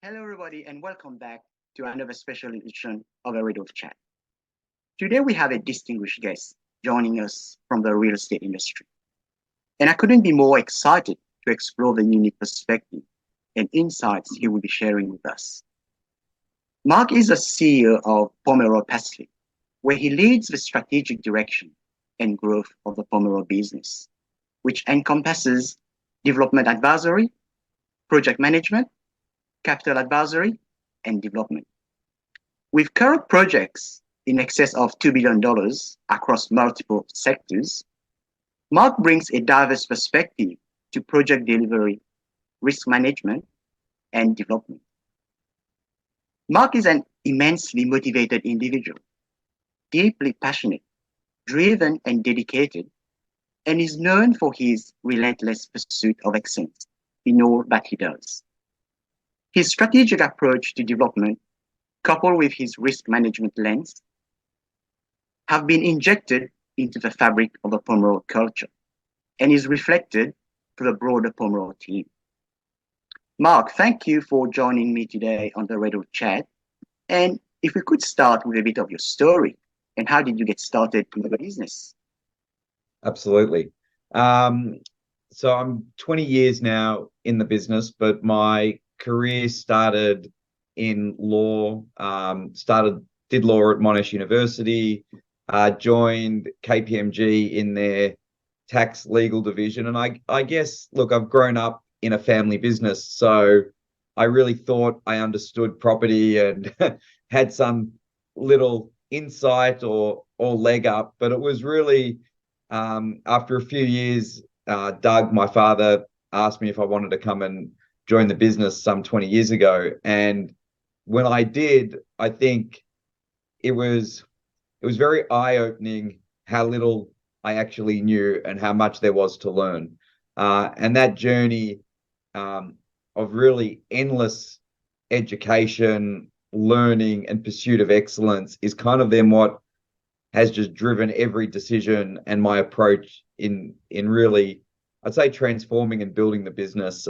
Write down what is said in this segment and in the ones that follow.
Hello, everybody, and welcome back to another special edition of a Radio Chat. Today, we have a distinguished guest joining us from the real estate industry. And I couldn't be more excited to explore the unique perspective and insights he will be sharing with us. Mark is the CEO of Pomeroy Pacific, where he leads the strategic direction and growth of the Pomeroy business, which encompasses development advisory, project management, capital advisory, and development. With current projects in excess of $2 billion across multiple sectors, Mark brings a diverse perspective to project delivery, risk management, and development. Mark is an immensely motivated individual, deeply passionate, driven, and dedicated, and is known for his relentless pursuit of excellence in all that he does. His strategic approach to development, coupled with his risk management lens, have been injected into the fabric of the Pomeroy culture and is reflected to the broader Pomeroy team. Mark, thank you for joining me today on the Radio Chat. And if we could start with a bit of your story and how did you get started in the business? Absolutely. So I'm 20 years now in the business, but my career started in law. Did law at Monash University, joined KPMG in their tax legal division. And I guess, look, I've grown up in a family business, so I really thought I understood property and had some little insight or leg up. But it was really after a few years, Doug, my father, asked me if I wanted to come and join the business some 20 years ago. And when I did, I think it was very eye-opening how little I actually knew and how much there was to learn. And that journey of really endless education, learning, and pursuit of excellence is kind of then what has just driven every decision and my approach in really, I'd say, transforming and building the business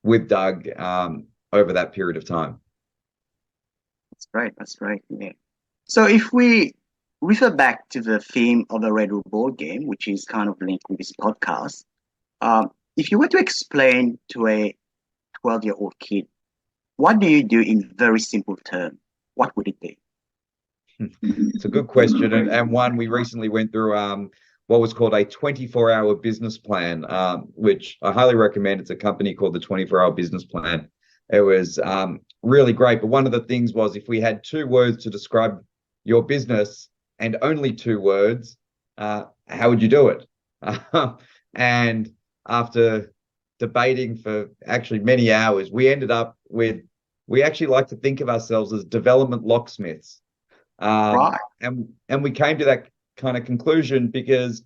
with Doug over that period of time. That's great. That's great. Yeah. So if we refer back to the theme of the Red Room board game, which is kind of linked with this podcast, if you were to explain to a 12-year-old kid, what do you do in very simple terms? What would it be? It's a good question, and one we recently went through what was called a 24-hour business plan, which I highly recommend. It's a company called the 24-hour business plan. It was really great. But one of the things was, if we had 2 words to describe your business and only 2 words, how would you do it? And after debating for actually many hours, we ended up with, we actually like to think of ourselves as development locksmiths. Right. And we came to that kind of conclusion because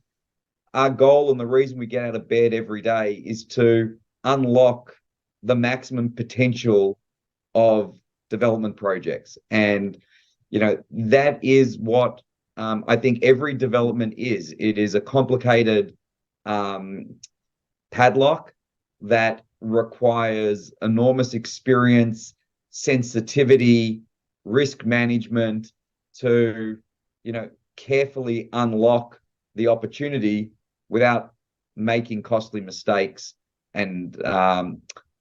our goal and the reason we get out of bed every day is to unlock the maximum potential of development projects. And, you know, that is what I think every development is. It is a complicated padlock that requires enormous experience, sensitivity, risk management to, you know, carefully unlock the opportunity without making costly mistakes. And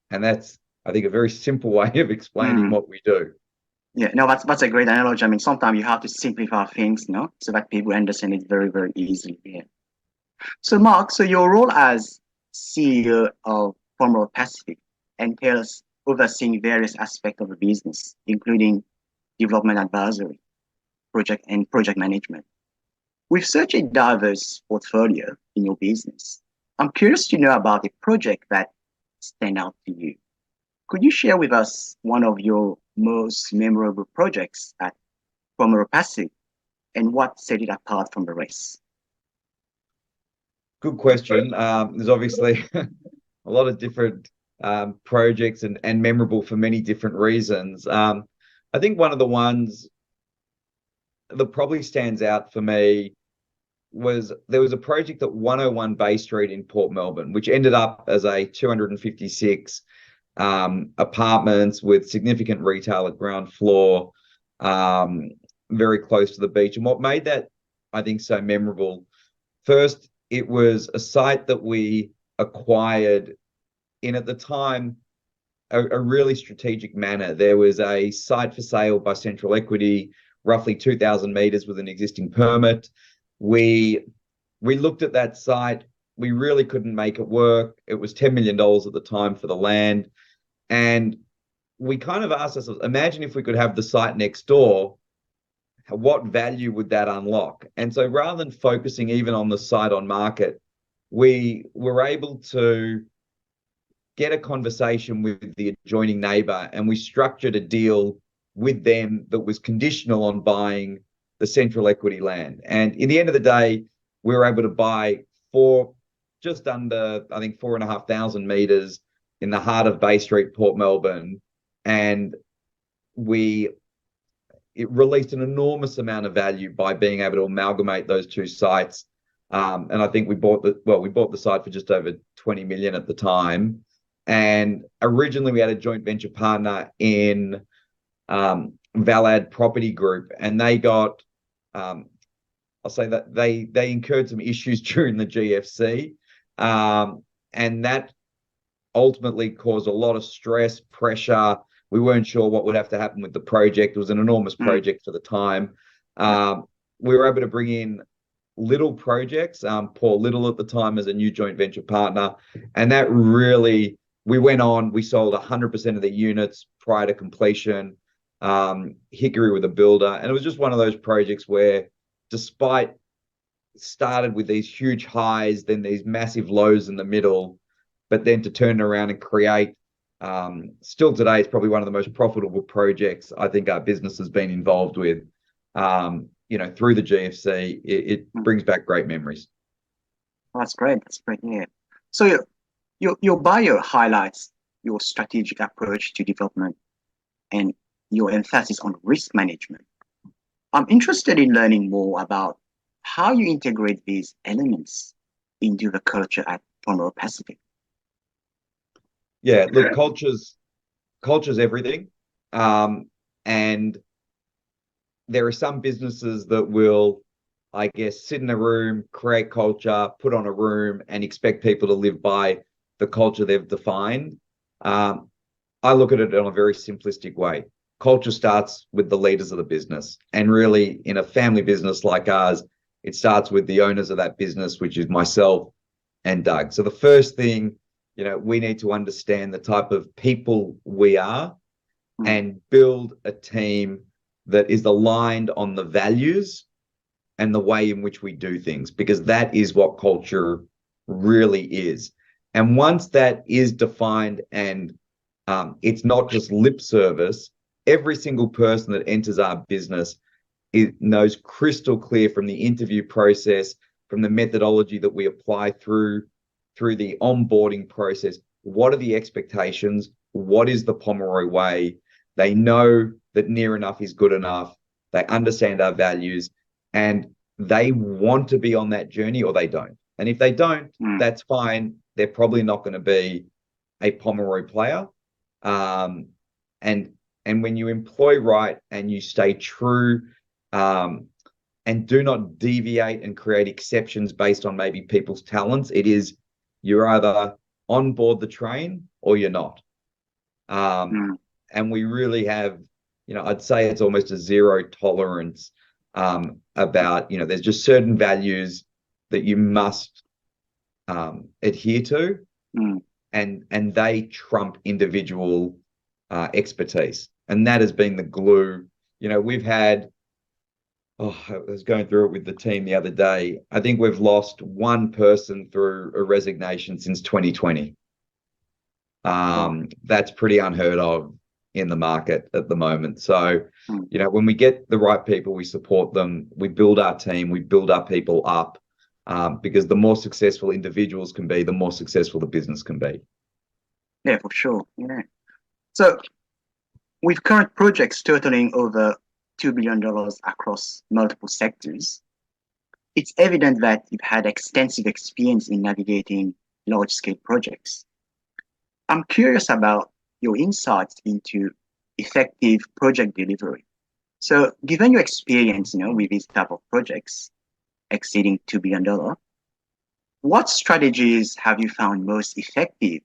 that's, I think, a very simple way of explaining what we do. Yeah, no, that's a great analogy. I mean, sometimes you have to simplify things, no, so that people understand it very, very easily. Yeah. So, Mark, so your role as CEO of Pomeroy Pacific entails overseeing various aspects of the business, including development advisory, project management. With such a diverse portfolio in your business, I'm curious to know about a project that stand out to you. Could you share with us one of your most memorable projects at Pomeroy Pacific and what set it apart from the rest? Good question. There's obviously a lot of different projects and memorable for many different reasons. I think one of the ones that probably stands out for me was there was a project at 101 Bay Street in Port Melbourne, which ended up as a 256 apartments with significant retail at ground floor, um, very close to the beach. And what made that, I think, so memorable, first, it was a site that we acquired in, at the time, a really strategic manner. There was a site for sale by Central Equity, roughly 2,000 meters with an existing permit. We looked at that site. We really couldn't make it work. It was $10 million at the time for the land. And we kind of asked ourselves, imagine if we could have the site next door, what value would that unlock? And so rather than focusing even on the site on market, we were able to get a conversation with the adjoining neighbor, and we structured a deal with them that was conditional on buying the Central Equity land. And in the end of the day, we were able to buy just under, I think, 4,500 meters in the heart of Bay Street, Port Melbourne. And it released an enormous amount of value by being able to amalgamate those two sites. And I think we bought the site for just over 20 million at the time. And originally we had a joint venture partner in Valad Property Group, and they got, I'll say that they incurred some issues during the GFC, and that ultimately caused a lot of stress, pressure. We weren't sure what would have to happen with the project. It was an enormous project for the time. We were able to bring in Little Projects, Paul Little at the time, as a new joint venture partner, and that really, we sold 100% of the units prior to completion. Hickory with a builder, and it was just one of those projects where, despite started with these huge highs, then these massive lows in the middle, but then to turn around and create, still today, it's probably one of the most profitable projects I think our business has been involved with. Through the GFC, it brings back great memories. That's great. That's great. Yeah. So your bio highlights your strategic approach to development and your emphasis on risk management. I'm interested in learning more about how you integrate these elements into the culture at Pomeroy Pacific. Yeah, look, culture's everything. And there are some businesses that will, I guess, sit in a room, create culture, put on a room, and expect people to live by the culture they've defined. I look at it in a very simplistic way. Culture starts with the leaders of the business. And really, in a family business like ours, it starts with the owners of that business, which is myself and Doug. So the first thing, we need to understand the type of people we are and build a team that is aligned on the values and the way in which we do things, because that is what culture really is. And once that is defined and it's not just lip service, every single person that enters our business knows crystal clear from the interview process, from the methodology that we apply through the onboarding process, what are the expectations? What is the Pomeroy way? They know that near enough is good enough. They understand our values, and they want to be on that journey, or they don't. And if they don't, that's fine. They're probably not going to be a Pomeroy player. And when you employ right and you stay true, and do not deviate and create exceptions based on maybe people's talents, you're either on board the train or you're not. And we really have, I'd say it's almost a zero tolerance about, there's just certain values that you must adhere to, and they trump individual expertise. And that has been the glue. We've had, I was going through it with the team the other day. I think we've lost one person through a resignation since 2020. That's pretty unheard of in the market at the moment. So, when we get the right people, we support them, we build our team, we build our people up, because the more successful individuals can be, the more successful the business can be. Yeah, for sure. Yeah. So, with current projects totaling over $2 billion across multiple sectors, it's evident that you've had extensive experience in navigating large-scale projects. I'm curious about your insights into effective project delivery. So, given your experience, with these type of projects exceeding $2 billion, what strategies have you found most effective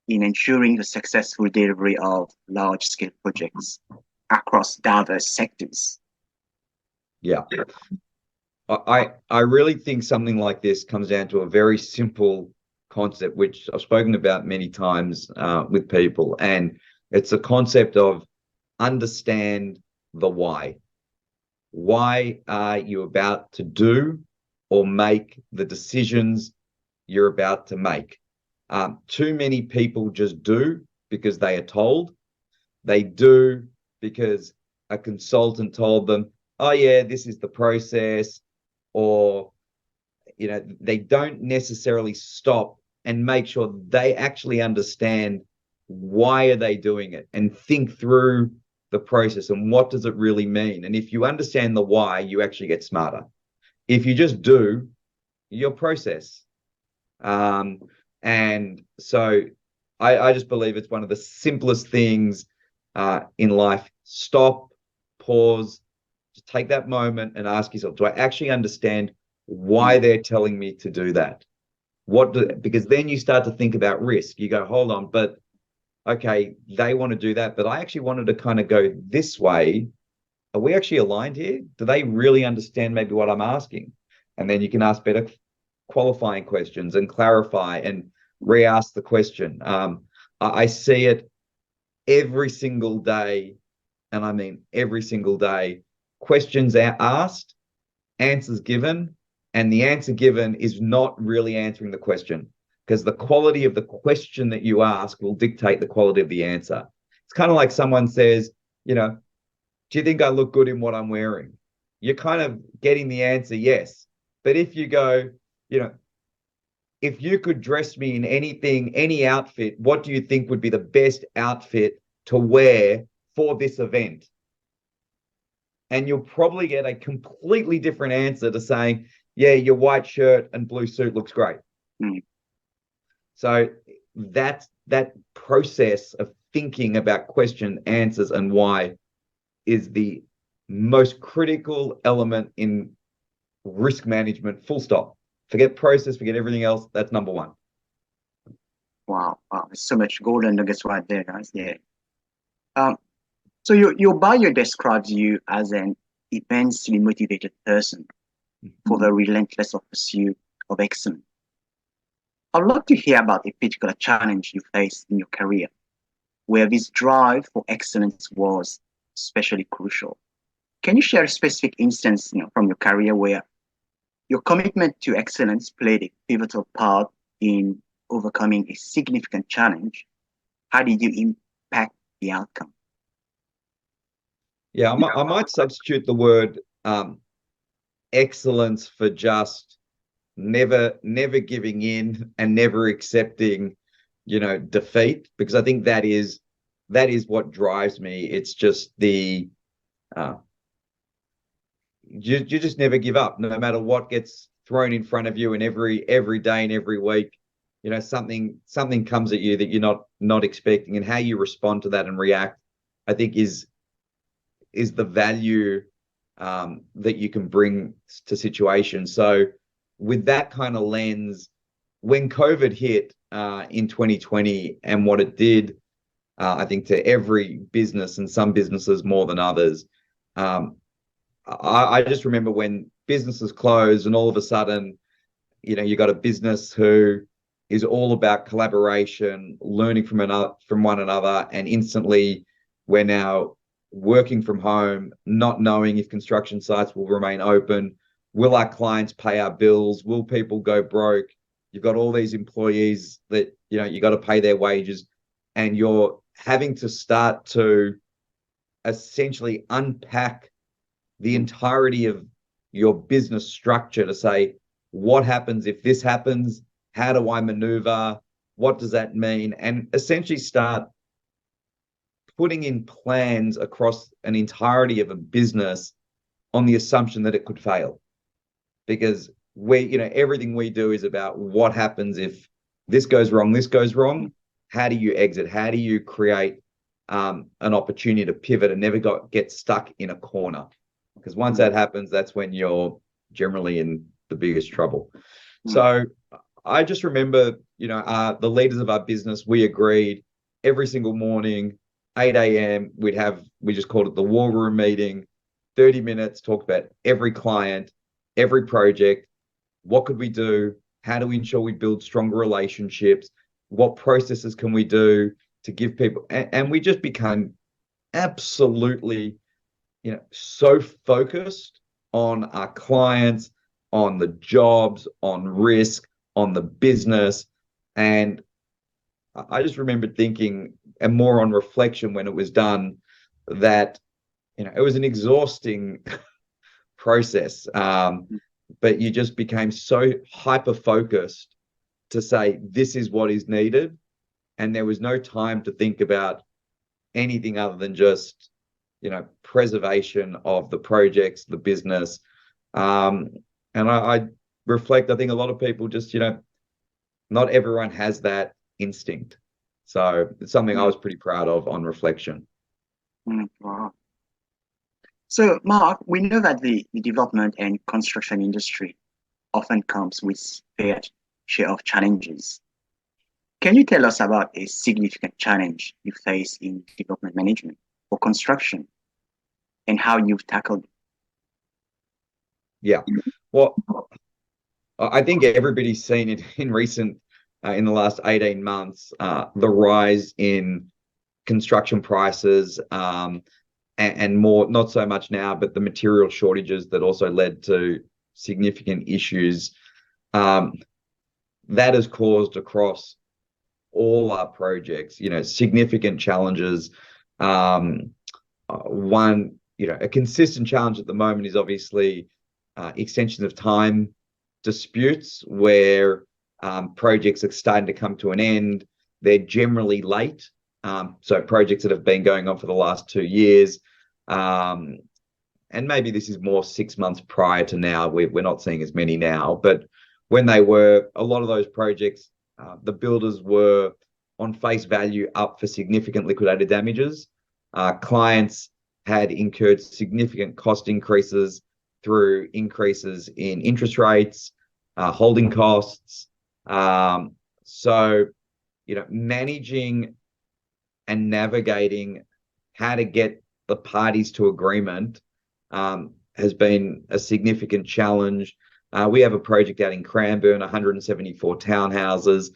in ensuring the successful delivery of large-scale projects across diverse sectors? Yeah. I really think something like this comes down to a very simple concept, which I've spoken about many times with people, and it's a concept of understand the why. Why are you about to do or make the decisions you're about to make? Too many people just do because they are told. They do because a consultant told them, oh, yeah, this is the process, or they don't necessarily stop and make sure they actually understand why are they doing it and think through the process and what does it really mean. And if you understand the why, you actually get smarter. If you just do your process, and so I just believe it's one of the simplest things in life. Stop, pause, just take that moment and ask yourself, do I actually understand why they're telling me to do that? Because then you start to think about risk. You go, hold on, but okay, they want to do that, but I actually wanted to kind of go this way. Are we actually aligned here? Do they really understand maybe what I'm asking? And then you can ask better qualifying questions and clarify and re-ask the question. I see it every single day, and I mean every single day. Questions are asked, answers given, and the answer given is not really answering the question, because the quality of the question that you ask will dictate the quality of the answer. It's kind of like someone says, do you think I look good in what I'm wearing? You're kind of getting the answer, yes. But if you go, if you could dress me in anything, any outfit, what do you think would be the best outfit to wear for this event? And you'll probably get a completely different answer to saying, yeah, your white shirt and blue suit looks great. Mm. So that process of thinking about question, answers, and why is the most critical element in risk management, full stop. Forget process, forget everything else. That's number one. Wow, so much golden nuggets right there, guys. Yeah. So your bio describes you as an immensely motivated person for the relentless pursuit of excellence. I'd love to hear about a particular challenge you faced in your career where this drive for excellence was especially crucial. Can you share a specific instance, from your career where your commitment to excellence played a pivotal part in overcoming a significant challenge? How did you impact the outcome? Yeah, I might substitute the word excellence for just never giving in and never accepting, defeat, because I think that is what drives me. It's just you just never give up, no matter what gets thrown in front of you, and every day and every week, something comes at you that you're not expecting, and how you respond to that and react, I think is the value that you can bring to situations. So with that kind of lens, when COVID hit in 2020 and what it did, I think to every business, and some businesses more than others, I just remember when businesses close and all of a sudden, you got a business who is all about collaboration, learning from one another, and instantly we're now working from home, not knowing if construction sites will remain open. Will our clients pay our bills? Will people go broke? You've got all these employees that, you got to pay their wages, and you're having to start to essentially unpack the entirety of your business structure to say, what happens if this happens? How do I maneuver? What does that mean? And essentially start putting in plans across an entirety of a business on the assumption that it could fail. Because everything we do is about what happens if this goes wrong, how do you exit? How do you create an opportunity to pivot and never get stuck in a corner? Because once that happens, that's when you're generally in the biggest trouble. So I just remember, the leaders of our business, we agreed every single morning, 8 a.m., we just called it the war room meeting, 30 minutes, talked about every client, every project, what could we do? How do we ensure we build stronger relationships? What processes can we do to give people, and we just became absolutely, so focused on our clients, on the jobs, on risk, on the business. And I just remember thinking, and more on reflection when it was done, that it was an exhausting process. But you just became so hyper focused to say this is what is needed, and there was no time to think about anything other than just preservation of the projects, the business. And I reflect, I think a lot of people just, not everyone has that instinct. So it's something I was pretty proud of on reflection. Wow. So, Mark, we know that the development and construction industry often comes with fair share of challenges. Can you tell us about a significant challenge you face in development management or construction and how you've tackled it? Yeah. Well, I think everybody's seen it in the last 18 months, the rise in construction prices, and more, not so much now, but the material shortages that also led to significant issues. That has caused across all our projects, significant challenges. One, a consistent challenge at the moment is obviously extensions of time disputes where projects are starting to come to an end. They're generally late. So projects that have been going on for the last 2 years, and maybe this is more 6 months prior to now. We're not seeing as many now, but when they were, a lot of those projects, the builders were on face value up for significant liquidated damages. Clients had incurred significant cost increases through increases in interest rates, holding costs. So, managing and navigating how to get the parties to agreement has been a significant challenge. We have a project out in Cranbourne, 174 townhouses,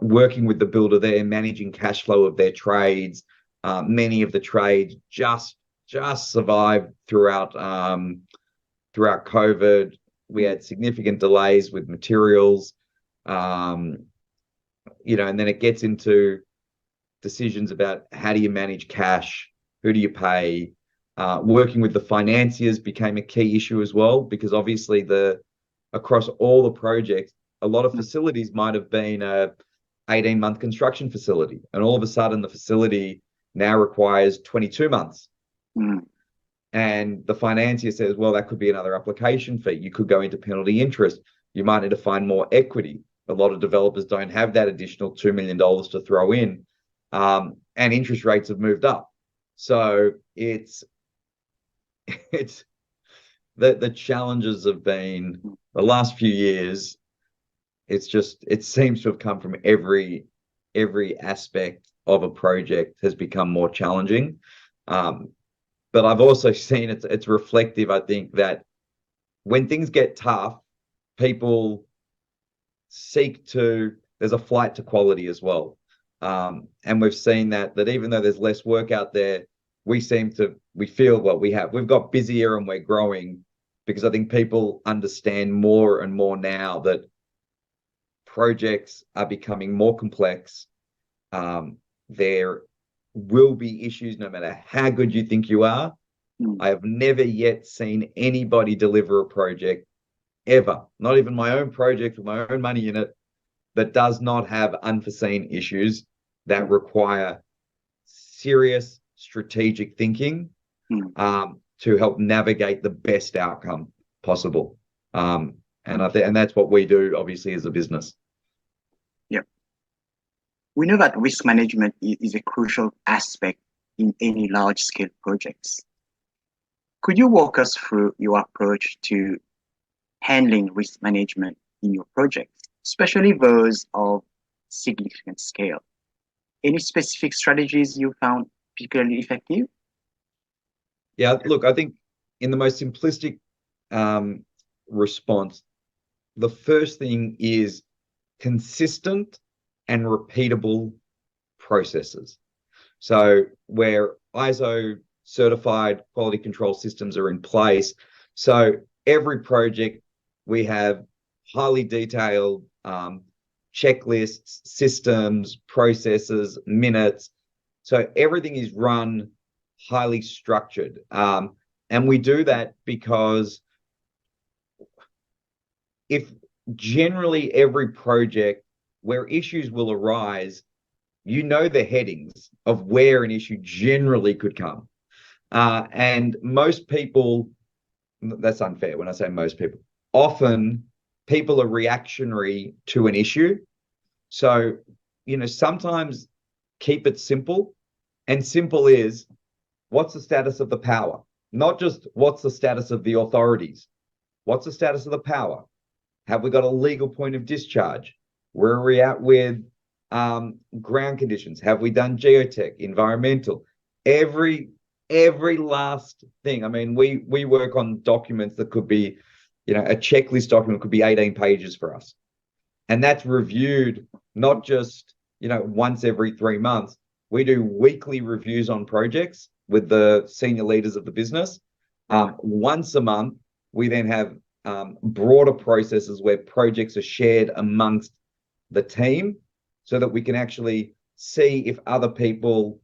working with the builder there, managing cash flow of their trades. Many of the trades just survived throughout COVID. We had significant delays with materials, and then it gets into decisions about how do you manage cash, who do you pay. Working with the financiers became a key issue as well, because obviously across all the projects, a lot of facilities might have been a 18-month construction facility, and all of a sudden the facility now requires 22 months. And the financier says, well, that could be another application fee. You could go into penalty interest. You might need to find more equity. A lot of developers don't have that additional $2 million to throw in. And interest rates have moved up. So it's the challenges have been the last few years. It seems to have come from every aspect of a project has become more challenging. But I've also seen it's reflective, I think, that when things get tough, people there's a flight to quality as well. And we've seen that even though there's less work out there, we've got busier and we're growing, because I think people understand more and more now that projects are becoming more complex. There will be issues no matter how good you think you are. I have never yet seen anybody deliver a project ever, not even my own project with my own money in it, that does not have unforeseen issues that require serious strategic thinking to help navigate the best outcome possible. And that's what we do, obviously, as a business. Yeah. We know that risk management is a crucial aspect in any large-scale projects. Could you walk us through your approach to handling risk management in your projects, especially those of significant scale? Any specific strategies you found particularly effective? Yeah, look, I think in the most simplistic response, the first thing is consistent and repeatable processes. So where ISO certified quality control systems are in place. So every project we have highly detailed checklists, systems, processes, minutes. So everything is run highly structured. And we do that because if generally every project where issues will arise, you know the headings of where an issue generally could come. And most people, that's unfair when I say most people, often people are reactionary to an issue. So, sometimes keep it simple. And simple is what's the status of the power? Not just what's the status of the authorities. What's the status of the power? Have we got a legal point of discharge? Where are we at with ground conditions? Have we done geotech, environmental? Every last thing. I mean, we work on documents that could be, a checklist document could be 18 pages for us. And that's reviewed not just, once every 3 months. We do weekly reviews on projects with the senior leaders of the business. Once a month, we then have broader processes where projects are shared amongst the team so that we can actually see if other people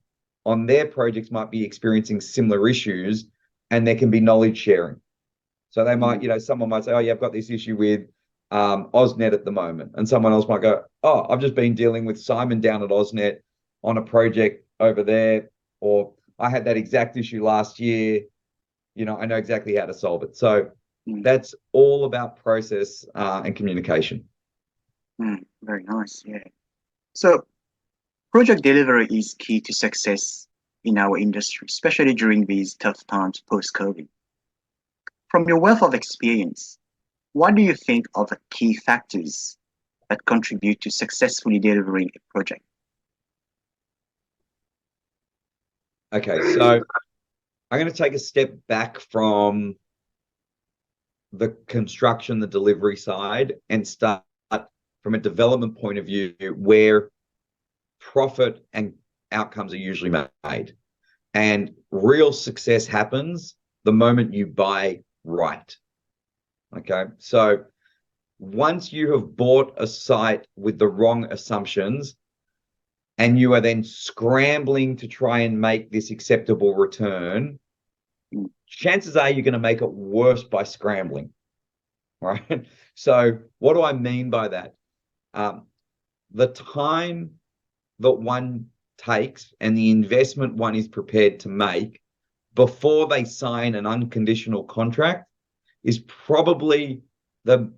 on their projects might be experiencing similar issues, and there can be knowledge sharing. So they might, someone might say, oh yeah, I've got this issue with AusNet at the moment. And someone else might go, oh, I've just been dealing with Simon down at AusNet on a project over there, or I had that exact issue last year. I know exactly how to solve it. So that's all about process and communication. Very nice. Yeah. So project delivery is key to success in our industry, especially during these tough times post-COVID. From your wealth of experience, what do you think are the key factors that contribute to successfully delivering a project? Okay, so I'm going to take a step back from the construction, the delivery side, and start from a development point of view where profit and outcomes are usually made. And real success happens the moment you buy right. Okay, so once you have bought a site with the wrong assumptions and you are then scrambling to try and make this acceptable return, chances are you're going to make it worse by scrambling, right? So what do I mean by that? The time that one takes and the investment one is prepared to make before they sign an unconditional contract is probably the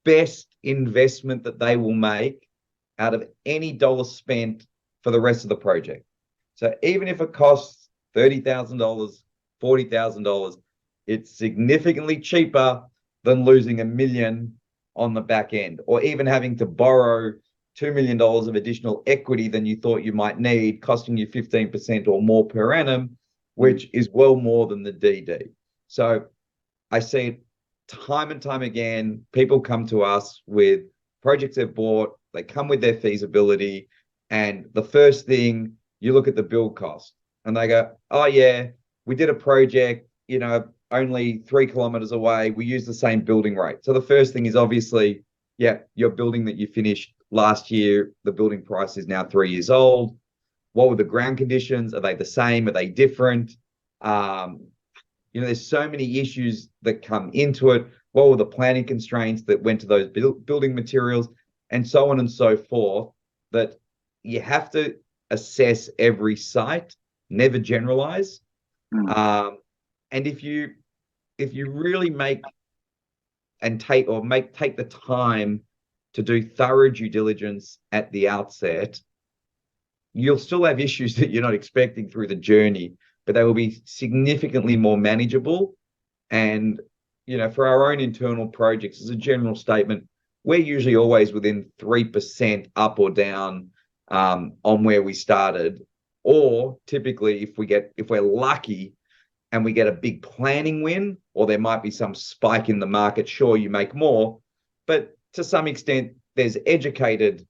best investment that they will make out of any dollar spent for the rest of the project. So even if it costs $30,000, $40,000, it's significantly cheaper than losing $1 million on the back end, or even having to borrow $2 million of additional equity than you thought you might need, costing you 15% or more per annum, which is well more than the DD. So I see it time and time again. People come to us with projects they've bought, they come with their feasibility, and the first thing, you look at the build cost and they go, oh yeah, we did a project, only 3 kilometers away. We use the same building rate. So the first thing is obviously, yeah, your building that you finished last year, the building price is now 3 years old. What were the ground conditions? Are they the same? Are they different? There's so many issues that come into it. What were the planning constraints that went to those building materials, and so on and so forth, that you have to assess every site, never generalize. And if you really make the time to do thorough due diligence at the outset, you'll still have issues that you're not expecting through the journey, but they will be significantly more manageable. And, for our own internal projects, as a general statement, we're usually always within 3% up or down on where we started. Or typically, if we're lucky and we get a big planning win, or there might be some spike in the market, sure, you make more. But to some extent, there's educated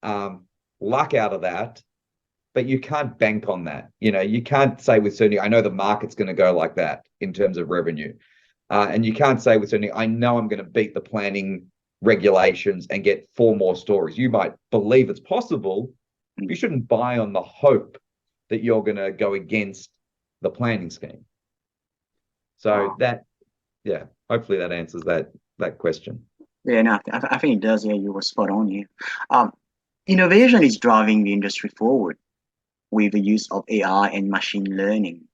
luck out of that, but you can't bank on that. You can't say with certainty, I know the market's going to go like that in terms of revenue. And you can't say with certainty, I know I'm going to beat the planning regulations and get 4 more stories. You might believe it's possible. You shouldn't buy on the hope that you're going to go against the planning scheme. So hopefully that answers that question. Yeah, no, I think it does. Yeah, you were spot on here. Innovation is driving the industry forward with the use of AI and machine learning.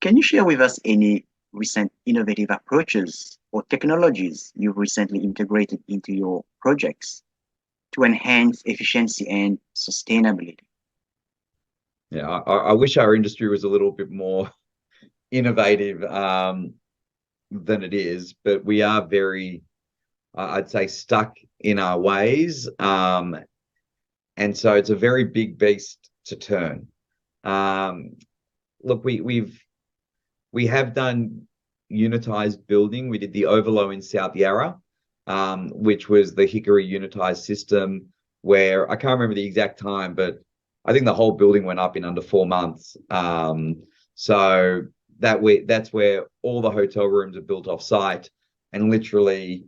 Can you share with us any recent innovative approaches or technologies you've recently integrated into your projects to enhance efficiency and sustainability? Yeah, I wish our industry was a little bit more innovative than it is, but we are very, I'd say, stuck in our ways. And so it's a very big beast to turn. Look, we have done unitized building. We did the Overlow in South Yarra, which was the Hickory unitized system, where I can't remember the exact time, but I think the whole building went up in under 4 months. So that's where all the hotel rooms are built off site and literally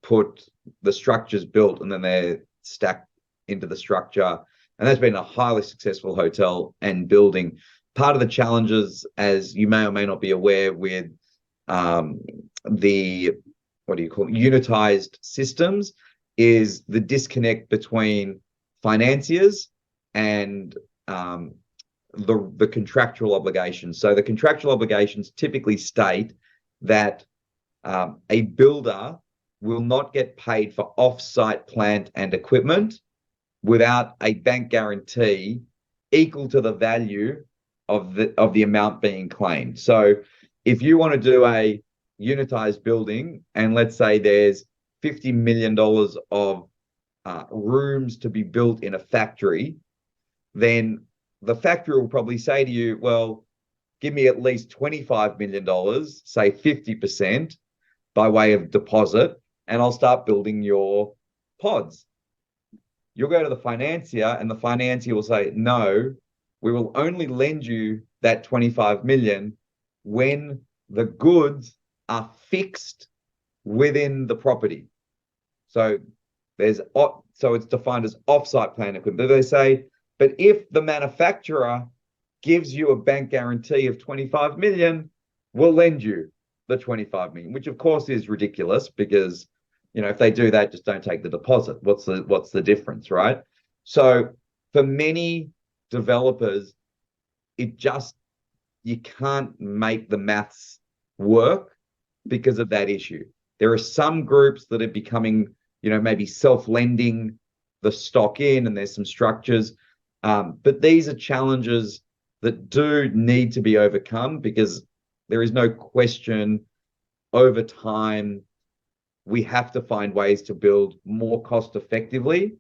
put the structures built and then they're stacked into the structure. And that's been a highly successful hotel and building. Part of the challenges, as you may or may not be aware, with the unitized systems, is the disconnect between financiers and the contractual obligations. So the contractual obligations typically state that a builder will not get paid for off-site plant and equipment without a bank guarantee equal to the value of the amount being claimed. So if you want to do a unitized building and let's say there's $50 million of rooms to be built in a factory, then the factory will probably say to you, well, give me at least $25 million, say 50% by way of deposit, and I'll start building your pods. You'll go to the financier and the financier will say, no, we will only lend you that 25 million when the goods are fixed within the property. So it's defined as off-site plant equipment. But they say, but if the manufacturer gives you a bank guarantee of 25 million, we'll lend you the 25 million, which of course is ridiculous because, if they do that, just don't take the deposit. What's the difference, right? So for many developers, you can't make the maths work because of that issue. There are some groups that are becoming, maybe self-lending the stock in, and there's some structures. But these are challenges that do need to be overcome because there is no question over time we have to find ways to build more cost effectively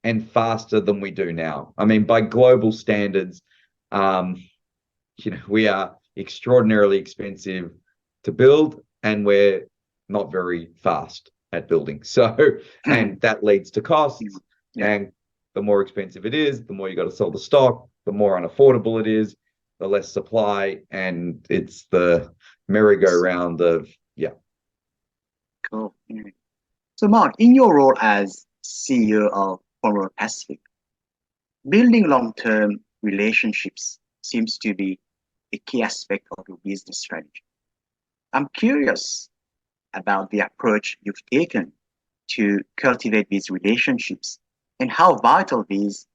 and faster than we do now. I mean, by global standards, we are extraordinarily expensive to build and we're not very fast at building. So, and that leads to costs. And the more expensive it is, the more you got to sell the stock, the more unaffordable it is, the less supply, and it's the merry-go-round of, Cool. So, Mark, in your role as CEO of Pomeroy Pacific, building long-term relationships seems to be a key aspect of your business strategy. I'm curious about the approach you've taken to cultivate these relationships and how vital these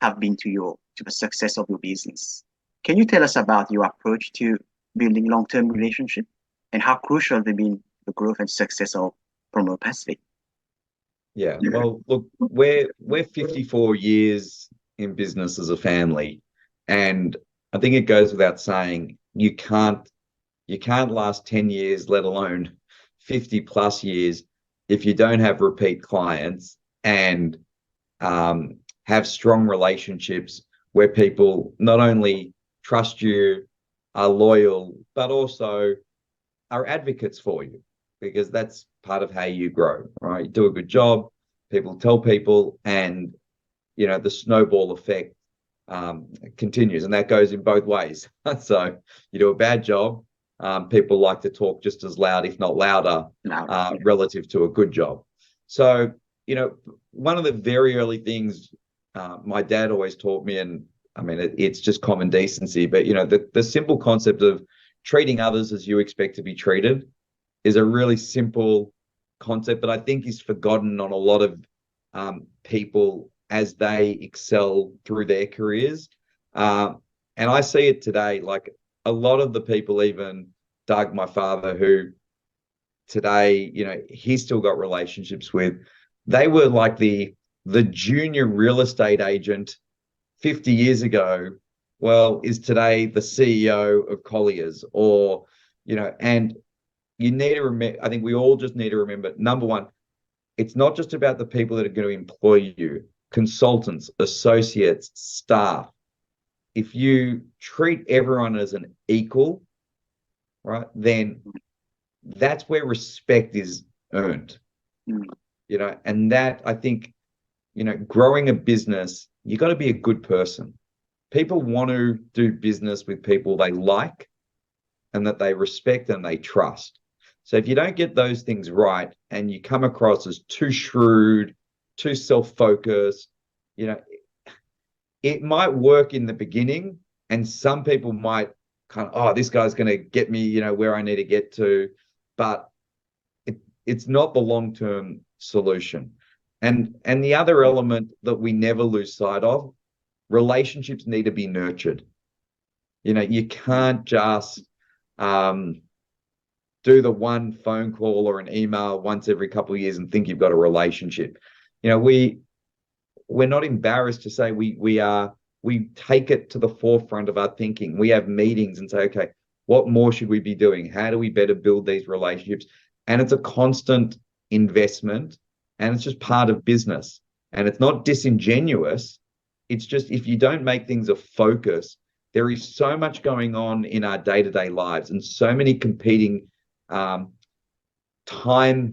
have been to the success of your business. Can you tell us about your approach to building long-term relationships and how crucial they've been to the growth and success of Pomeroy Pacific? Yeah. Well, look, we're 54 years in business as a family, and I think it goes without saying you can't last 10 years, let alone 50 plus years, if you don't have repeat clients and have strong relationships where people not only trust you, are loyal, but also are advocates for you, because that's part of how you grow, right? You do a good job, people tell people, and the snowball effect continues, and that goes in both ways. So you do a bad job, people like to talk just as loud, if not louder, relative to a good job. So, one of the very early things my dad always taught me, and I mean, it's just common decency, but the simple concept of treating others as you expect to be treated is a really simple concept that I think is forgotten on a lot of people as they excel through their careers. And I see it today, like a lot of the people, even Doug, my father, who today, he's still got relationships with, they were like the junior real estate agent 50 years ago, well, is today the CEO of Colliers, or, and you need to remember, I think we all just need to remember, number one, it's not just about the people that are going to employ you, consultants, associates, staff. If you treat everyone as an equal, right, then that's where respect is earned. And that, I think, growing a business, you got to be a good person. People want to do business with people they like and that they respect and they trust. So if you don't get those things right and you come across as too shrewd, too self-focused, it might work in the beginning, and some people might kind of, oh, this guy's going to get me, where I need to get to, but it's not the long-term solution. And the other element that we never lose sight of, relationships need to be nurtured. You can't just do the one phone call or an email once every couple of years and think you've got a relationship. We're not embarrassed to say we take it to the forefront of our thinking. We have meetings and say, okay, what more should we be doing? How do we better build these relationships? And it's a constant investment, and it's just part of business. And it's not disingenuous. It's just, if you don't make things a focus, there is so much going on in our day-to-day lives and so many competing time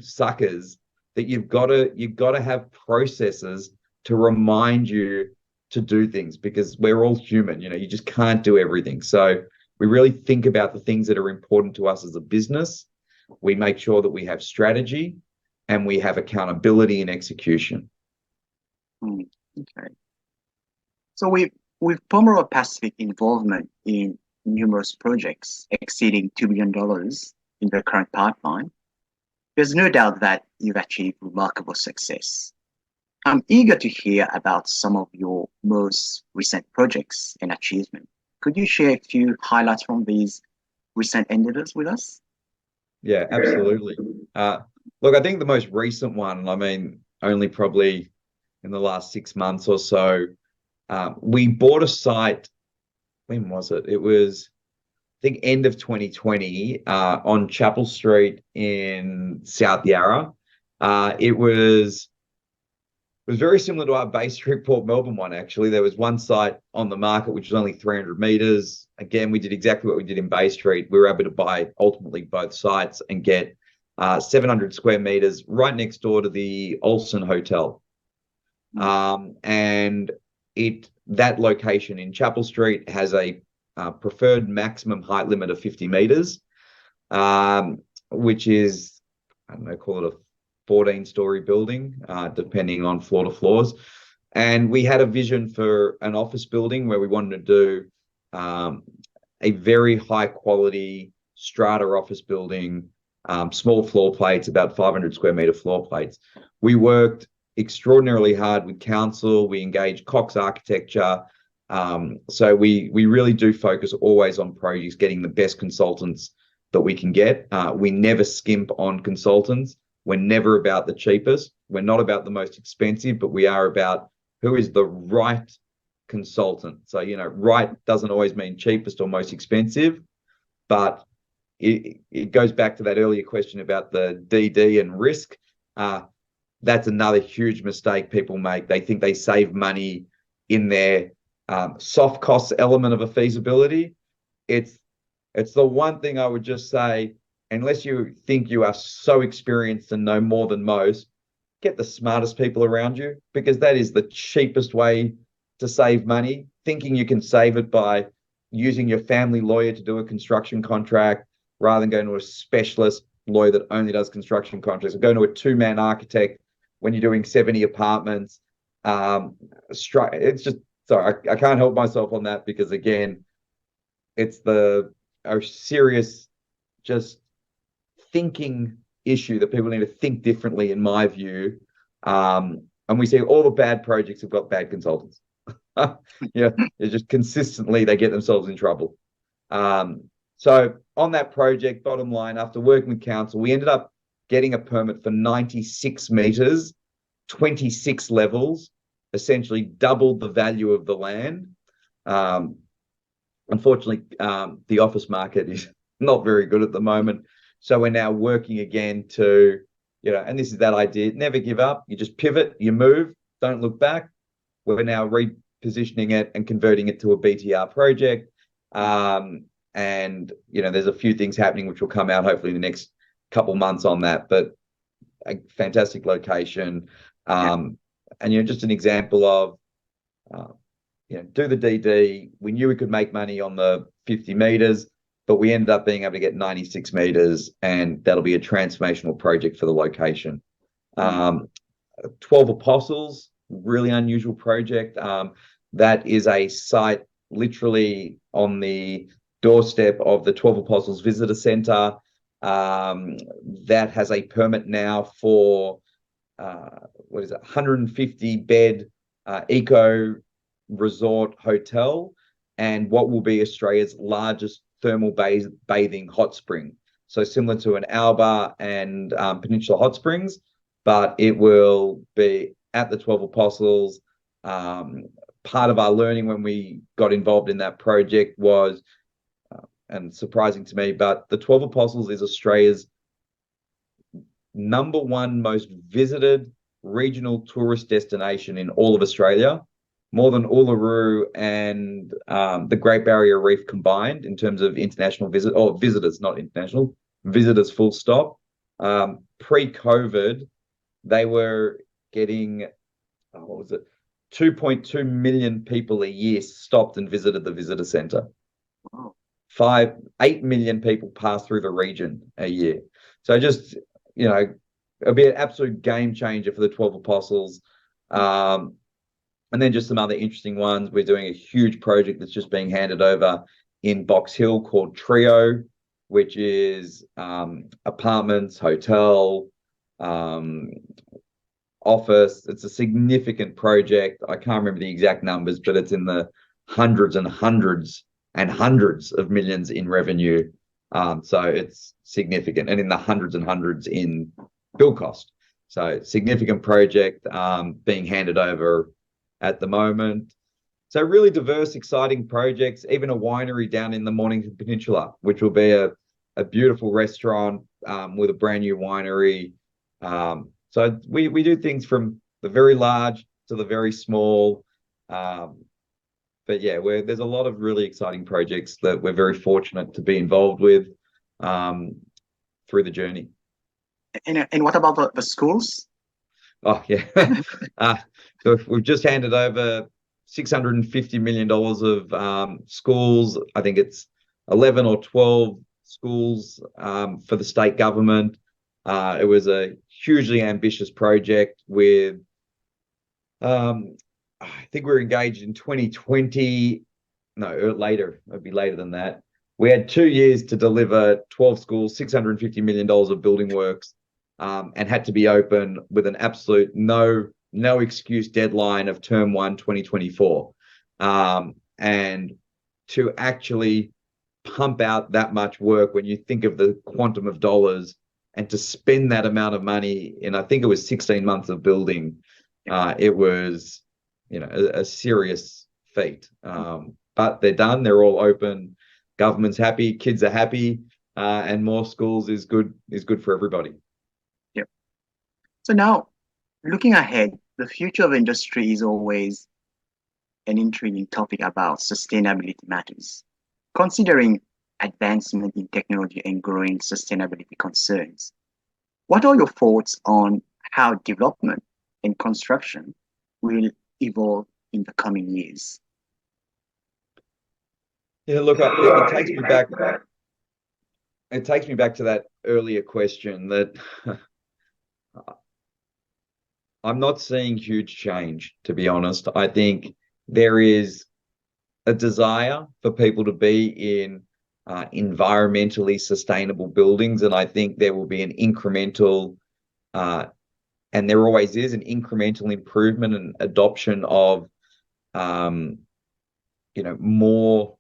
suckers that you've got to have processes to remind you to do things, because we're all human. You just can't do everything. So we really think about the things that are important to us as a business. We make sure that we have strategy and we have accountability and execution. Okay. So with Pomeroy Pacific involvement in numerous projects exceeding $2 billion in the current pipeline, there's no doubt that you've achieved remarkable success. I'm eager to hear about some of your most recent projects and achievements. Could you share a few highlights from these recent endeavors with us? Yeah, absolutely. Look, I think the most recent one, I mean, only probably in the last 6 months or so, we bought a site. When was it? It was, I think, end of 2020 on Chapel Street in South Yarra. It was very similar to our Bay Street Port Melbourne one, actually. There was one site on the market which was only 300 meters. Again, we did exactly what we did in Bay Street. We were able to buy ultimately both sites and get 700 square meters right next door to the Olsen Hotel. And that location in Chapel Street has a preferred maximum height limit of 50 meters, which is, I don't know, call it a 14-story building, depending on floor to floors. And we had a vision for an office building where we wanted to do a very high quality strata office building, small floor plates, about 500 square meter floor plates. We worked extraordinarily hard with council. We engaged Cox Architecture. So we really do focus always on projects, getting the best consultants that we can get. We never skimp on consultants. we're never about the cheapest. We're not about the most expensive, but we are about who is the right consultant. So, right doesn't always mean cheapest or most expensive, but it goes back to that earlier question about the DD and risk. That's another huge mistake people make. They think they save money in their soft costs element of a feasibility. It's the one thing I would just say, unless you think you are so experienced and know more than most, get the smartest people around you, because that is the cheapest way to save money. Thinking you can save it by using your family lawyer to do a construction contract rather than going to a specialist lawyer that only does construction contracts, or going to a two-man architect when you're doing 70 apartments. It's just, sorry, I can't help myself on that, because again, it's a serious just thinking issue that people need to think differently, in my view. And we see all the bad projects have got bad consultants. It's just consistently they get themselves in trouble. So on that project, bottom line, after working with council, we ended up getting a permit for 96 meters, 26 levels, essentially doubled the value of the land. Unfortunately, the office market is not very good at the moment. So we're now working again to, and this is that idea, never give up. You just pivot, you move, don't look back. We're now repositioning it and converting it to a BTR project. And, there's a few things happening which will come out hopefully in the next couple months on that, but a fantastic location. And, just an example of, do the DD. We knew we could make money on the 50 meters, but we ended up being able to get 96 meters, and that'll be a transformational project for the location. 12 Apostles, really unusual project. That is a site literally on the doorstep of the 12 Apostles Visitor Centre. That has a permit now for 150 bed eco resort hotel, and what will be Australia's largest thermal bathing hot spring. So similar to an Alba and Peninsula Hot Springs, but it will be at the 12 Apostles. Part of our learning when we got involved in that project was, and surprising to me, but the 12 Apostles is Australia's #1 most visited regional tourist destination in all of Australia, more than Uluru and the Great Barrier Reef combined in terms of international visitors, not international, visitors full stop. Pre-COVID, they were getting, 2.2 million people a year stopped and visited the visitor centre. Wow. 8 million people pass through the region a year. So just, it'll be an absolute game changer for the 12 Apostles. And then just some other interesting ones. We're doing a huge project that's just being handed over in Box Hill called Trio, which is apartments, hotel, office. It's a significant project. I can't remember the exact numbers, but it's in the hundreds and hundreds and hundreds of millions in revenue. So it's significant, and in the hundreds and hundreds in build cost. So significant project being handed over at the moment. So really diverse, exciting projects, even a winery down in the Mornington Peninsula, which will be a beautiful restaurant with a brand new winery. So we do things from the very large to the very small. But yeah, there's a lot of really exciting projects that we're very fortunate to be involved with through the journey. And what about the schools? Oh, yeah. So we've just handed over $650 million of schools. I think it's 11 or 12 schools for the state government. It was a hugely ambitious project with, I think we were engaged in 2020. No, later. It'd be later than that. We had 2 years to deliver 12 schools, $650 million of building works, and had to be open with an absolute no excuse deadline of term 1, 2024. And to actually pump out that much work, when you think of the quantum of dollars, and to spend that amount of money in, I think it was 16 months of building, it was, a serious feat. But they're done. They're all open. Government's happy. Kids are happy. And more schools is good for everybody. Yep. So now, looking ahead, the future of industry is always an intriguing topic about sustainability matters. Considering advancement in technology and growing sustainability concerns, what are your thoughts on how development and construction will evolve in the coming years? Yeah, look, it takes me back. It takes me back to that earlier question that I'm not seeing huge change, to be honest. I think there is a desire for people to be in environmentally sustainable buildings, and I think there will be an incremental, and there always is an incremental improvement and adoption of, more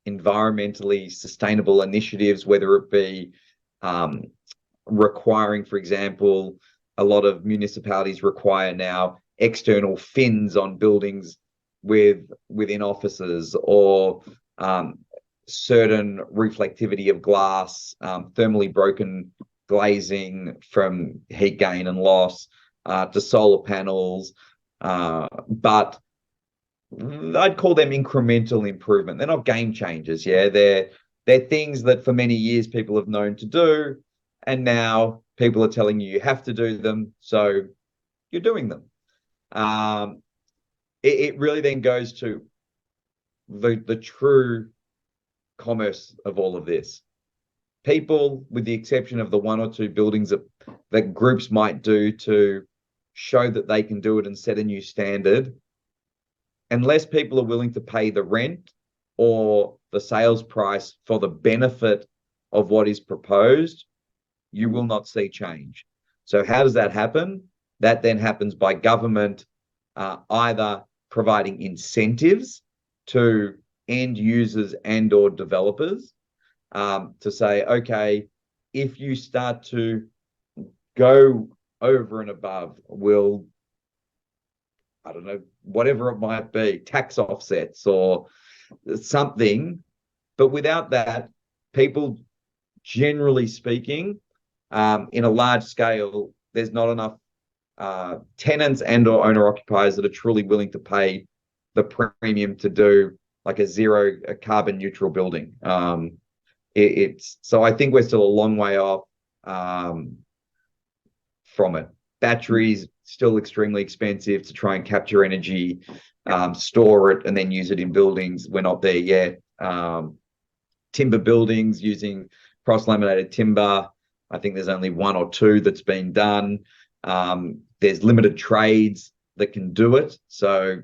environmentally sustainable initiatives, whether it be requiring, for example, a lot of municipalities require now external fins on buildings within offices, or certain reflectivity of glass, thermally broken glazing from heat gain and loss, to solar panels. But I'd call them incremental improvement. They're not game changers. Yeah, they're things that for many years people have known to do, and now people are telling you have to do them, so you're doing them. It really then goes to the true commerce of all of this. People, with the exception of the one or two buildings that groups might do to show that they can do it and set a new standard, unless people are willing to pay the rent or the sales price for the benefit of what is proposed, you will not see change. So how does that happen? That then happens by government either providing incentives to end users and or developers, to say, okay, if you start to go over and above, we'll, I don't know, whatever it might be, tax offsets or something. But without that, people, generally speaking, in a large scale, there's not enough tenants and or owner occupiers that are truly willing to pay the premium to do like a carbon neutral building. So I think we're still a long way off from it. Batteries still extremely expensive to try and capture energy, store it, and then use it in buildings. We're not there yet. Timber buildings using cross-laminated timber, I think there's only one or two that's been done. There's limited trades that can do it. So,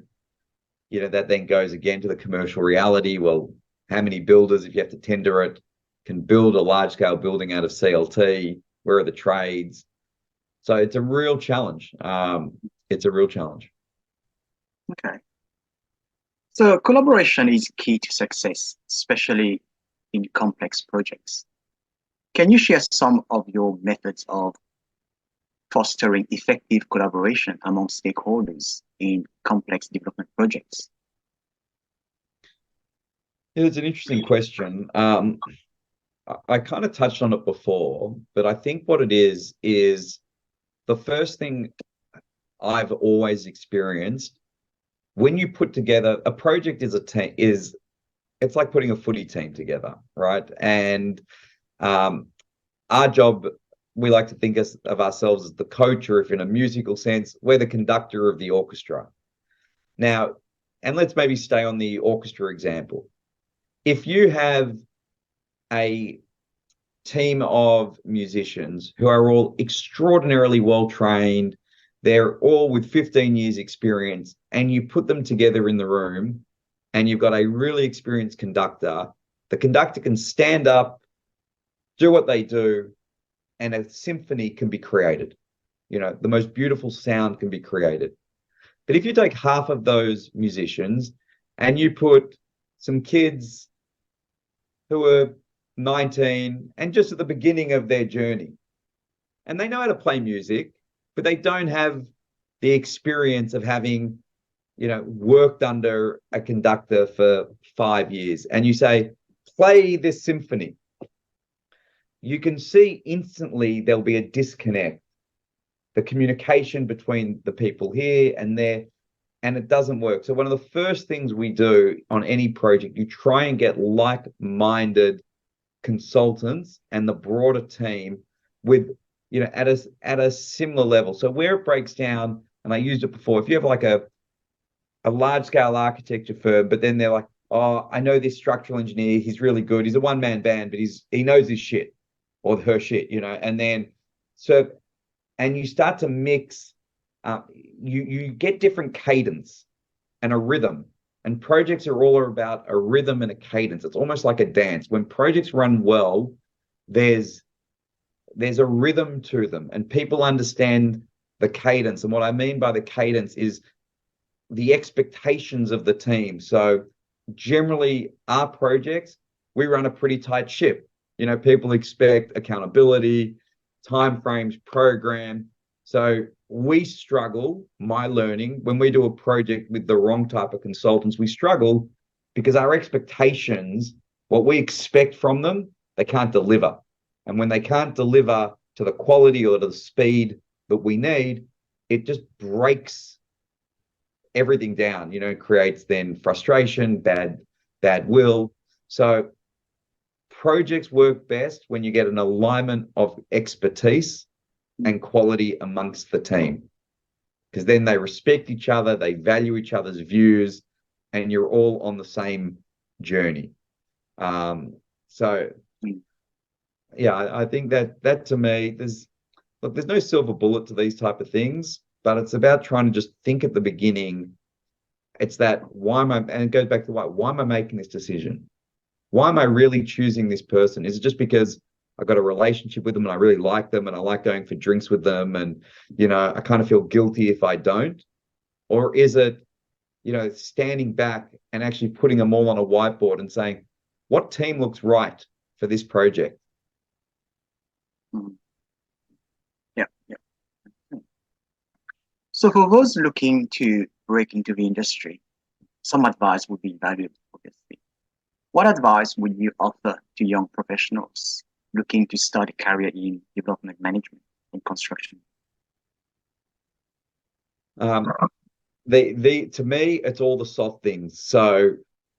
that then goes again to the commercial reality. Well, how many builders, if you have to tender it, can build a large-scale building out of CLT? Where are the trades? So it's a real challenge. It's a real challenge. Okay. So collaboration is key to success, especially in complex projects. Can you share some of your methods of fostering effective collaboration among stakeholders in complex development projects? Yeah, it's an interesting question. I kind of touched on it before, but I think what it is the first thing I've always experienced when you put together a project is a team, it's like putting a footy team together, right? And our job, we like to think of ourselves as the coach, or if in a musical sense, we're the conductor of the orchestra. Now, and let's maybe stay on the orchestra example. If you have a team of musicians who are all extraordinarily well trained, they're all with 15 years experience, and you put them together in the room and you've got a really experienced conductor, the conductor can stand up, do what they do, and a symphony can be created. The most beautiful sound can be created. But if you take half of those musicians and you put some kids who are 19 and just at the beginning of their journey, and they know how to play music, but they don't have the experience of having, worked under a conductor for 5 years. And you say, play this symphony. You can see instantly there'll be a disconnect. The communication between the people here and there, and it doesn't work. So one of the first things we do on any project, you try and get like-minded consultants and the broader team with, at a similar level. So where it breaks down, and I used it before, if you have like a large scale architecture firm, but then they're like, oh, I know this structural engineer, he's really good. He's a one-man band, but he knows his shit or her shit, and then and you start to mix, you get different cadence and a rhythm. And projects are all about a rhythm and a cadence. It's almost like a dance. When projects run well, there's a rhythm to them, and people understand the cadence. And what I mean by the cadence is the expectations of the team. So generally, our projects, we run a pretty tight ship. People expect accountability, timeframes, program. So we struggle, my learning, when we do a project with the wrong type of consultants, we struggle because our expectations, what we expect from them, they can't deliver. And when they can't deliver to the quality or to the speed that we need, it just breaks everything down, creates then frustration, bad will. So projects work best when you get an alignment of expertise and quality amongst the team, because then they respect each other, they value each other's views, and you're all on the same journey. So yeah, I think that to me, there's no silver bullet to these type of things, but it's about trying to just think at the beginning. It's that and it goes back to why am I making this decision? Why am I really choosing this person? Is it just because I got a relationship with them and I really like them and I like going for drinks with them and, I kind of feel guilty if I don't? Or is it, standing back and actually putting them all on a whiteboard and saying, what team looks right for this project? Yeah, yeah. So for those looking to break into the industry, some advice would be valuable, obviously. What advice would you offer to young professionals looking to start a career in development management and construction? To me, it's all the soft things. So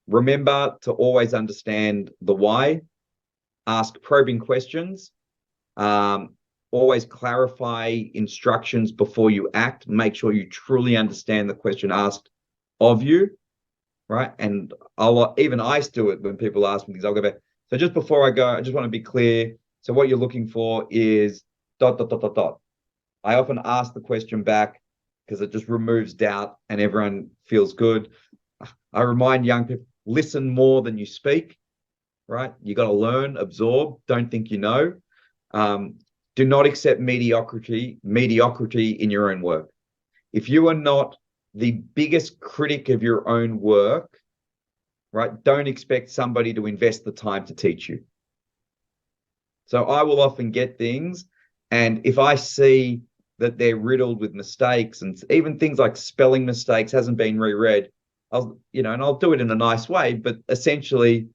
remember to always understand the why, ask probing questions, always clarify instructions before you act. Make sure you truly understand the question asked of you, right? And I do it when people ask me things. I'll go back. So just before I go, I just want to be clear. So what you're looking for is ... I often ask the question back because it just removes doubt and everyone feels good. I remind young people, listen more than you speak, right? You got to learn, absorb, don't think you know. Do not accept mediocrity in your own work. If you are not the biggest critic of your own work, right, don't expect somebody to invest the time to teach you. So I will often get things, and if I see that they're riddled with mistakes and even things like spelling mistakes hasn't been reread, and I'll do it in a nice way, but essentially,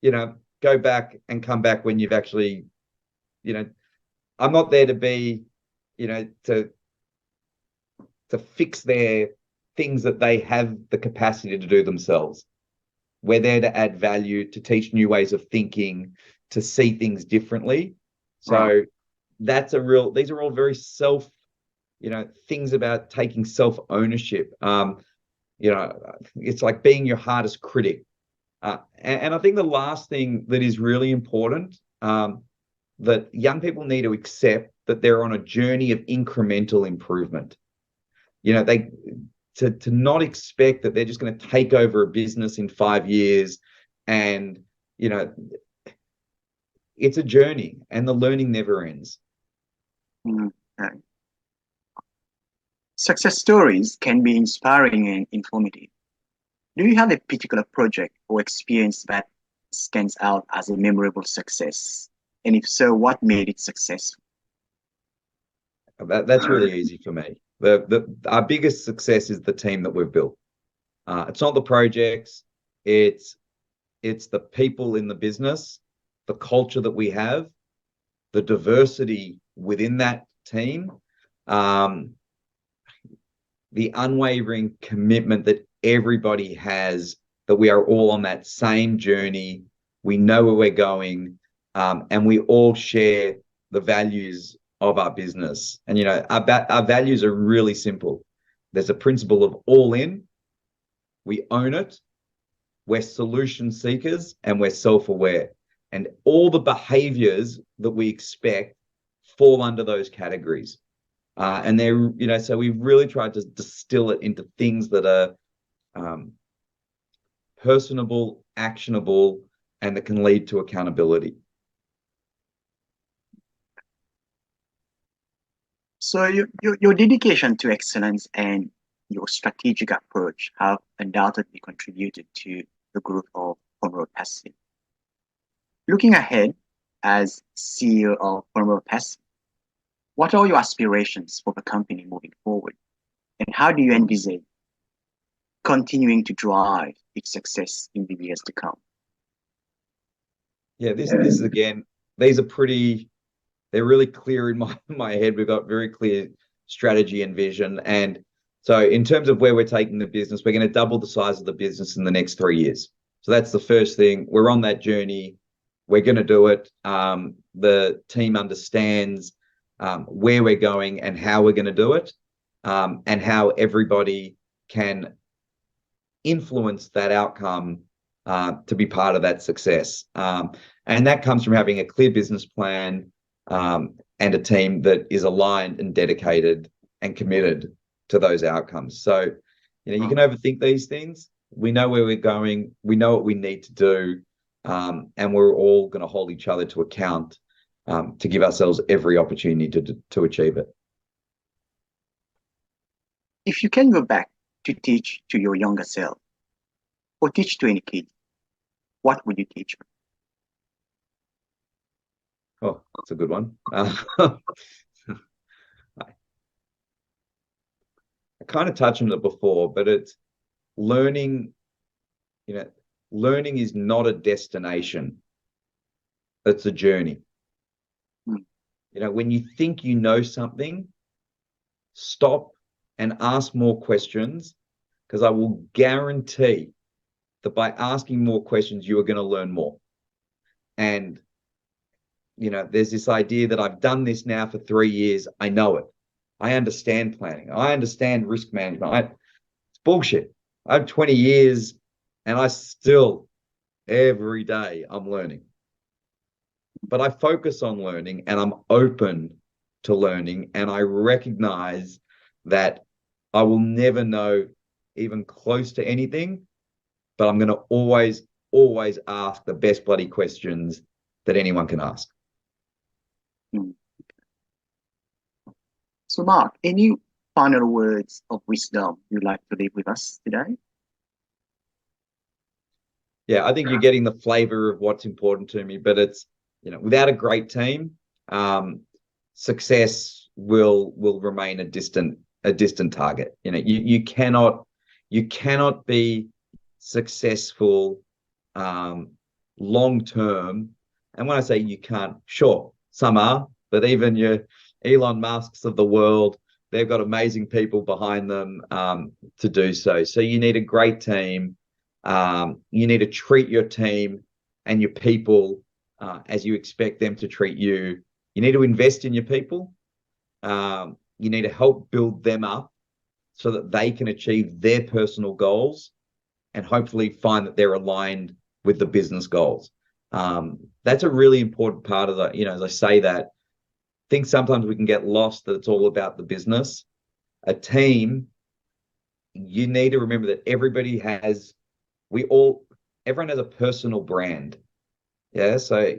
go back and come back when you've actually, I'm not there to be, to fix their things that they have the capacity to do themselves. We're there to add value, to teach new ways of thinking, to see things differently. So these are all very things about taking self-ownership. It's like being your hardest critic. And I think the last thing that is really important, that young people need to accept that they're on a journey of incremental improvement. To not expect that they're just going to take over a business in 5 years, and it's a journey and the learning never ends. Okay. Success stories can be inspiring and informative. Do you have a particular project or experience that stands out as a memorable success? And if so, what made it successful? That's really easy for me. Our biggest success is the team that we've built. It's not the projects, it's the people in the business, the culture that we have, the diversity within that team, um, the unwavering commitment that everybody has, that we are all on that same journey. We know where we're going, and we all share the values of our business. And, our values are really simple. There's a principle of all in, we own it, we're solution seekers, and we're self-aware. And all the behaviors that we expect fall under those categories. And they're, so we've really tried to distill it into things that are personable, actionable, and that can lead to accountability. So your dedication to excellence and your strategic approach have undoubtedly contributed to the growth of Pomeroy Passive. Looking ahead, as CEO of Pomeroy Passive, what are your aspirations for the company moving forward? And how do you envisage continuing to drive its success in the years to come? Yeah, this is again, these are they're really clear in my head. We've got very clear strategy and vision. And so in terms of where we're taking the business, we're going to double the size of the business in the next 3 years. So that's the first thing. We're on that journey. We're going to do it. The team understands where we're going and how we're going to do it, and how everybody can influence that outcome to be part of that success. And that comes from having a clear business plan, and a team that is aligned and dedicated and committed to those outcomes. So, you can overthink these things. We know where we're going. We know what we need to do. And we're all going to hold each other to account, to give ourselves every opportunity to achieve it. If you can go back to teach to your younger self, or teach to any kid, what would you teach them? Oh, that's a good one. I kind of touched on it before, but it's learning. Learning is not a destination. It's a journey. When you think you know something, stop and ask more questions, because I will guarantee that by asking more questions, you are going to learn more. And there's this idea that I've done this now for 3 years. I know it. I understand planning. I understand risk management. It's bullshit. I have 20 years and I still, every day, I'm learning. But I focus on learning and I'm open to learning. And I recognize that I will never know even close to anything, but I'm going to always, always ask the best bloody questions that anyone can ask. So, Mark, any final words of wisdom you'd like to leave with us today? Yeah, I think you're getting the flavor of what's important to me, but it's, without a great team, success will remain a distant target. You cannot be successful long term. And when I say you can't, sure, some are, but even your Elon Musks of the world, they've got amazing people behind them to do so. So you need a great team. You need to treat your team and your people as you expect them to treat you. You need to invest in your people. You need to help build them up so that they can achieve their personal goals and hopefully find that they're aligned with the business goals. That's a really important part of that. As I say that, I think sometimes we can get lost that it's all about the business. A team, you need to remember that everyone has a personal brand. Yeah. So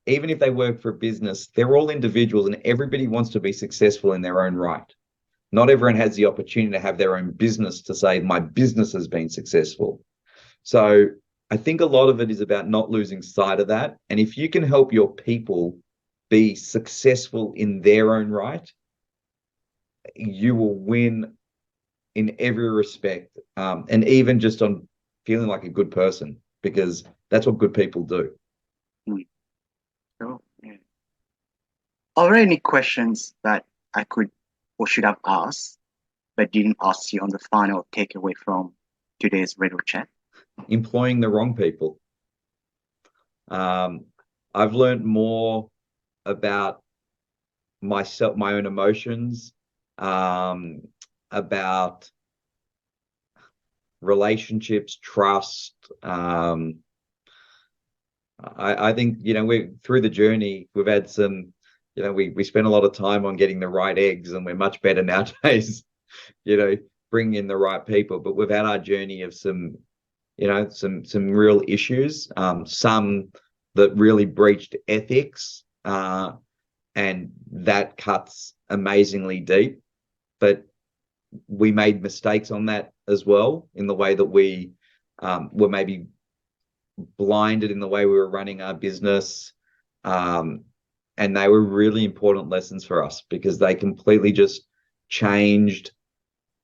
even if they work for a business, they're all individuals and everybody wants to be successful in their own right. Not everyone has the opportunity to have their own business to say, my business has been successful. So I think a lot of it is about not losing sight of that. And if you can help your people be successful in their own right, you will win in every respect, and even just on feeling like a good person, because that's what good people do. Sure. Yeah. Are there any questions that I could or should have asked but didn't ask you on the final takeaway from today's radio chat? Employing the wrong people. I've learned more about myself, my own emotions, about relationships, trust. I think, we through the journey, we've had some, we spend a lot of time on getting the right eggs, and we're much better nowadays, bringing in the right people. But we've had our journey of some, some real issues, some that really breached ethics, and that cuts amazingly deep. But we made mistakes on that as well, in the way that we were maybe blinded in the way we were running our business. And they were really important lessons for us, because they completely just changed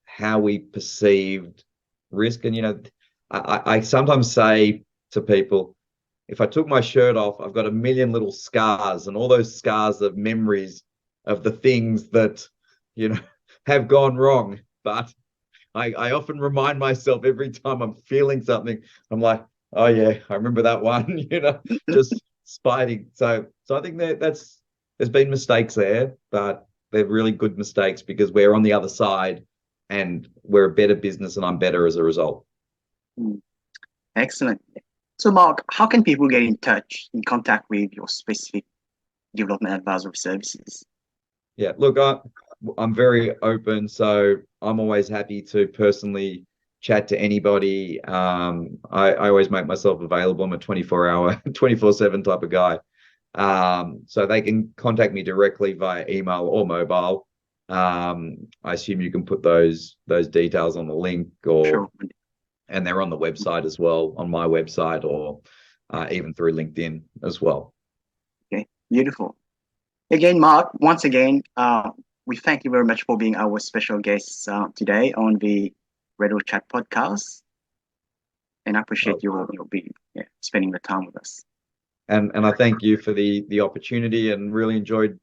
how we perceived risk. And, I sometimes say to people, if I took my shirt off, I've got a million little scars, and all those scars are memories of the things that, have gone wrong. But I often remind myself every time I'm feeling something, I'm like, oh yeah, I remember that one, just spiting. So I think there's been mistakes there, but they're really good mistakes, because we're on the other side and we're a better business, and I'm better as a result. Excellent. So, Mark, how can people get in contact with your specific development advisory services? Yeah, look, I'm very open, so I'm always happy to personally chat to anybody. I always make myself available. I'm a 24-hour, 24/7 type of guy. So they can contact me directly via email or mobile. I assume you can put those details on the link, Sure. and they're on the website as well, on my website, or even through LinkedIn as well. Okay, beautiful. Again, Mark, once again, we thank you very much for being our special guest today on the Radio Chat podcast, and I appreciate you being spending the time with us. And I thank you for the opportunity, and really enjoyed.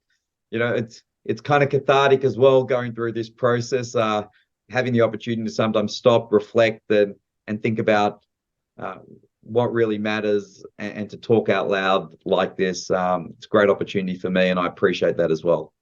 It's kind of cathartic as well, going through this process, having the opportunity to sometimes stop, reflect, and think about what really matters, and to talk out loud like this. It's a great opportunity for me, and I appreciate that as well.